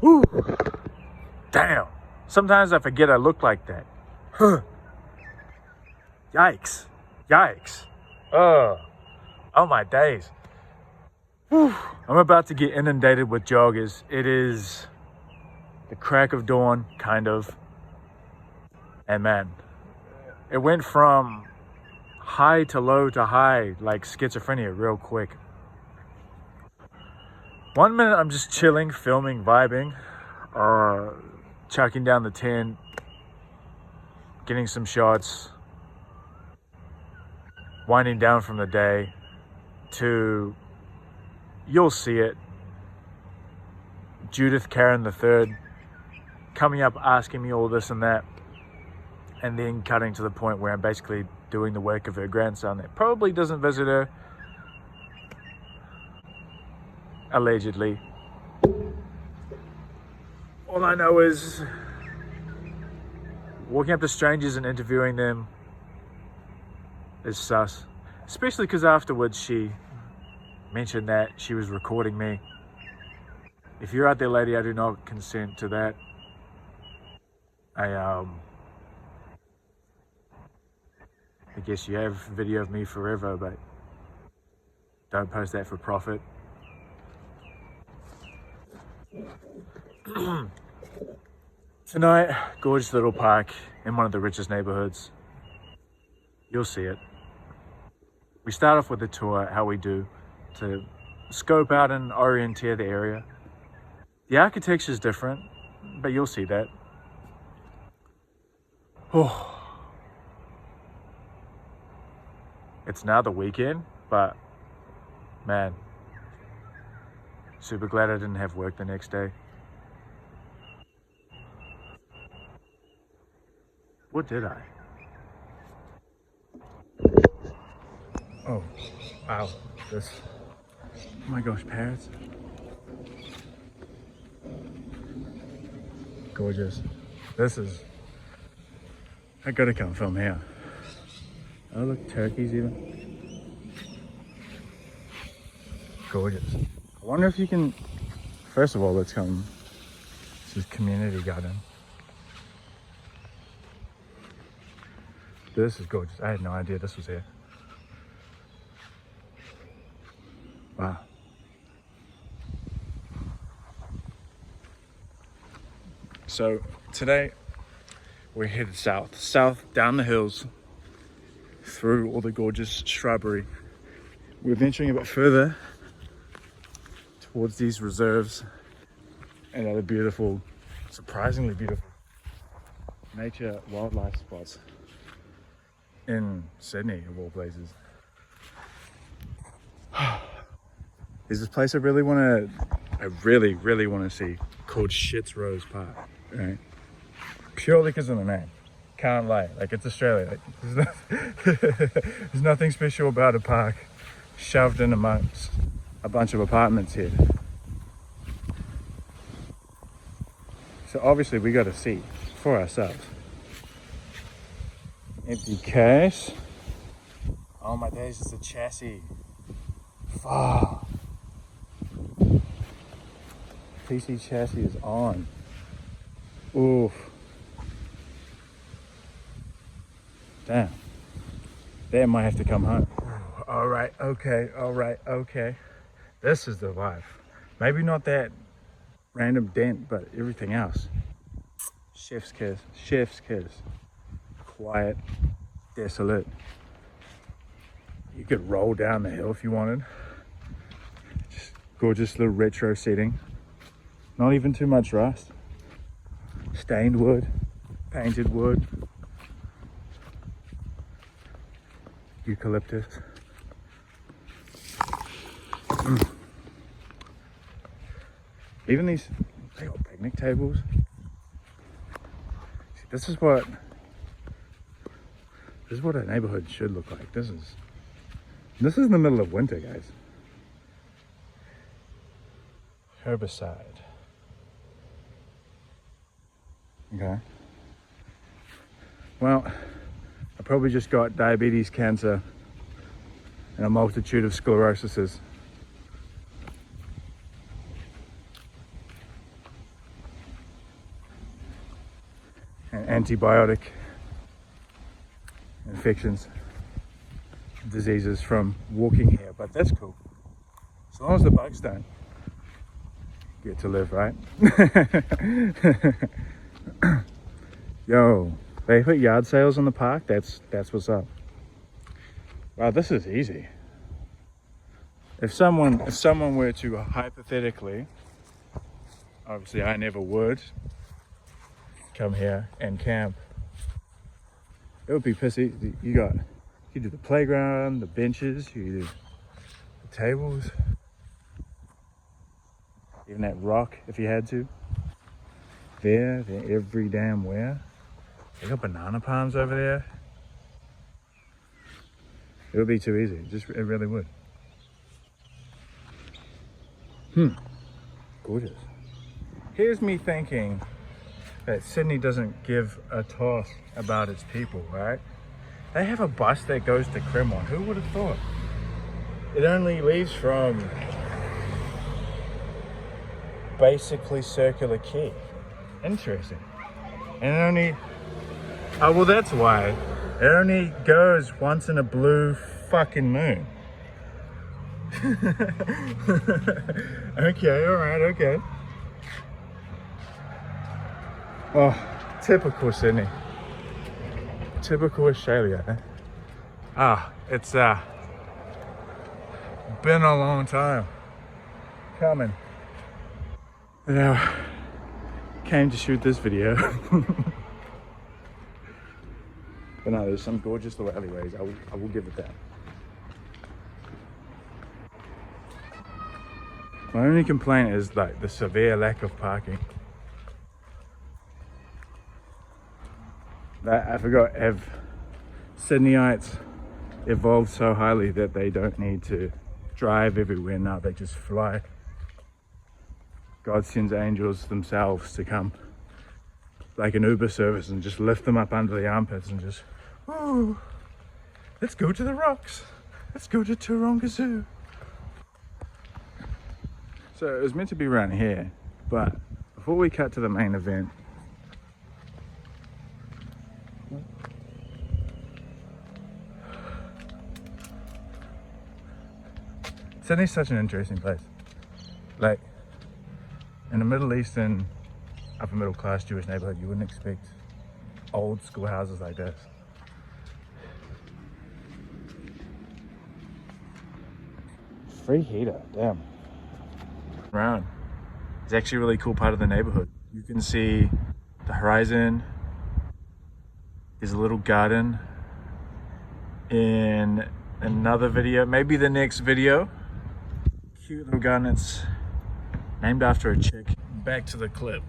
Whew. Damn. Sometimes I forget I look like that. Huh. Yikes. Yikes. Oh my days. Whew. I'm about to get inundated with joggers. It is the crack of dawn, kind of. And man, it went from high to low to high, like schizophrenia, real quick. 1 minute I'm just chilling, filming, vibing, chucking down the tent, getting some shots, winding down from the day, to, you'll see it, Judith Karen III coming up asking me all this and that, and then cutting to the point where I'm basically doing the work of her grandson that probably doesn't visit her, allegedly. All I know is walking up to strangers and interviewing them is sus, especially because afterwards she mentioned that she was recording me. If you're out there, lady, I do not consent to that. I guess you have video of me forever, but don't post that for profit. Tonight, gorgeous little park in one of the richest neighborhoods. You'll see it. We start off with a tour, how we do, to scope out and orienteer the area. The architecture is different, but you'll see that. Oh. It's now the weekend, but man, super glad I didn't have work the next day. What did I? Oh, wow, this, oh my gosh, parrots. Gorgeous. This is, I gotta come film here. Oh look, turkeys even. Gorgeous. I wonder if you can, first of all, let's come, this is community garden. This is gorgeous. I had no idea this was here. Wow. So today we're headed south down the hills through all the gorgeous shrubbery. We're venturing a bit further towards these reserves and other beautiful, surprisingly beautiful nature wildlife spots in Sydney, of all places. There's this place I really want to see called Shits Rose Park, right? Purely because of the name. Can't lie, like it's Australia. Like, there's nothing special about a park shoved in amongst a bunch of apartments here. So obviously we got to see for ourselves. Empty case. Oh my days, it's a chassis. Fuck. PC chassis is on. Oof. Damn. That might have to come home. All right, okay. This is the vibe. Maybe not that random dent, but everything else. Chef's kiss. Quiet, desolate. You could roll down the hill if you wanted. Just gorgeous little retro setting. Not even too much rust. Stained wood, painted wood. Eucalyptus. Even these, they got picnic tables. See, this is what a neighborhood should look like. This is in the middle of winter, guys. Herbicide. Okay. Well, I probably just got diabetes, cancer, and a multitude of scleroses. and antibiotic infections, diseases from walking here, but that's cool. As long as the bugs don't get to live, right? Yo, they put yard sales in the park. That's what's up. Wow, this is easy. If someone were to hypothetically, obviously I never would, come here and camp, it would be pissy. You do the playground, the benches, you do the tables, even that rock if you had to. They're every damn where. They got banana palms over there. It would be too easy. It really would. Gorgeous. Here's me thinking that Sydney doesn't give a toss about its people, right? They have a bus that goes to Cremorne. Who would have thought? It only leaves from basically Circular Quay. Interesting. And it only, oh well, that's why. It only goes once in a blue fucking moon. Okay, alright, okay. Oh, typical Sydney. Typical Australia. Eh? Ah, it's been a long time coming. Now, came to shoot this video. But no, there's some gorgeous little alleyways. I will give it that. My only complaint is like the severe lack of parking. I forgot, have Sydneyites evolved so highly that they don't need to drive everywhere now, they just fly. God sends angels themselves to come, like an Uber service, and just lift them up under the armpits and just, woo, let's go to the rocks. Let's go to Taronga Zoo. So it was meant to be around here, but before we cut to the main event, Sydney's such an interesting place. Like, in a Middle Eastern, upper middle class Jewish neighborhood, you wouldn't expect old school houses like this. Free heater, damn. Around. It's actually a really cool part of the neighborhood. You can see the horizon. There's a little garden. In another video, maybe the next video. Cute little garden. It's named after a chick. Back to the clip.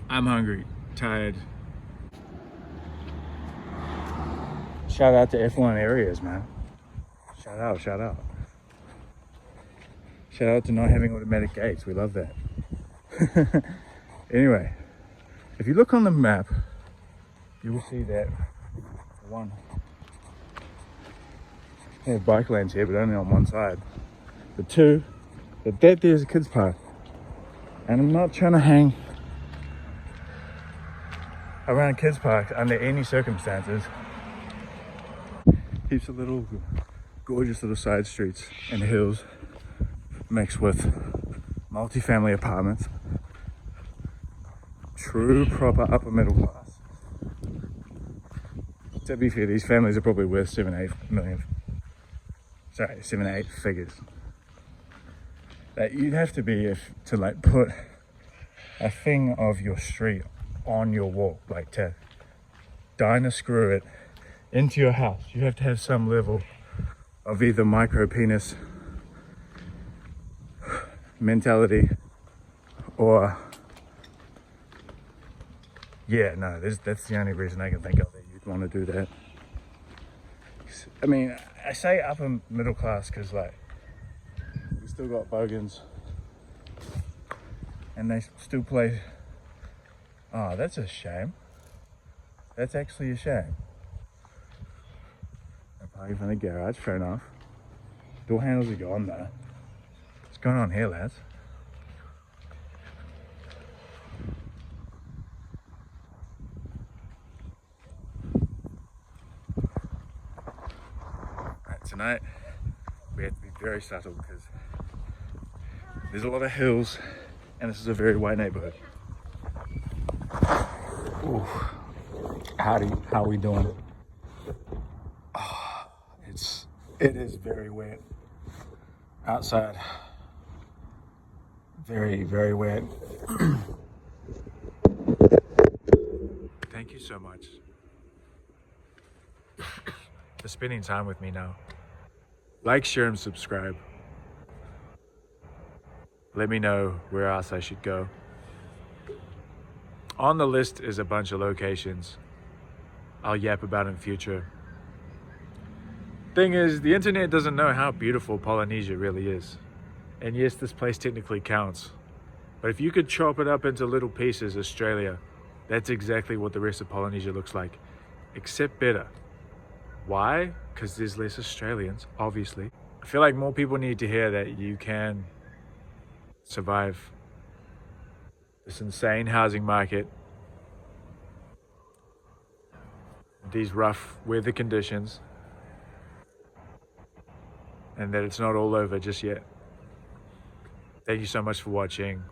I'm hungry, tired. Shout out to F1 areas, man. Shout out, shout out. Shout out to not having automatic gates. We love that. Anyway, if you look on the map, you will see that one. They have bike lanes here, but only on one side. The two, that there's a kids park. And I'm not trying to hang around kids park under any circumstances. Heaps of little gorgeous little side streets and hills mixed with multi-family apartments. True proper upper middle class. To be fair, these families are probably worth 7-8 million. Sorry, 7-8 figures. That you'd have to be to like put a thing of your street on your wall, like to diner screw it into your house. You have to have some level of either micro penis mentality or yeah, no, that's the only reason I can think of that you'd want to do that. I mean, I say upper middle class because like we still got bogans and they still play. Oh, that's a shame. That's actually a shame. I'm parking from the garage, fair enough. Door handles are gone though. What's going on here, lads? tonight we have to be very subtle because there's a lot of hills and this is a very white neighborhood. Ooh. Howdy, how we doing? Oh, it is very wet outside. Very, very wet. Thank you so much for spending time with me now. Like, share, and subscribe. Let me know where else I should go. On the list is a bunch of locations I'll yap about in future. Thing is, the internet doesn't know how beautiful Polynesia really is. And yes, this place technically counts. But if you could chop it up into little pieces, Australia, that's exactly what the rest of Polynesia looks like, except better. Why? Because there's less Australians, obviously. I feel like more people need to hear that you can survive this insane housing market, these rough weather conditions, and that it's not all over just yet. Thank you so much for watching.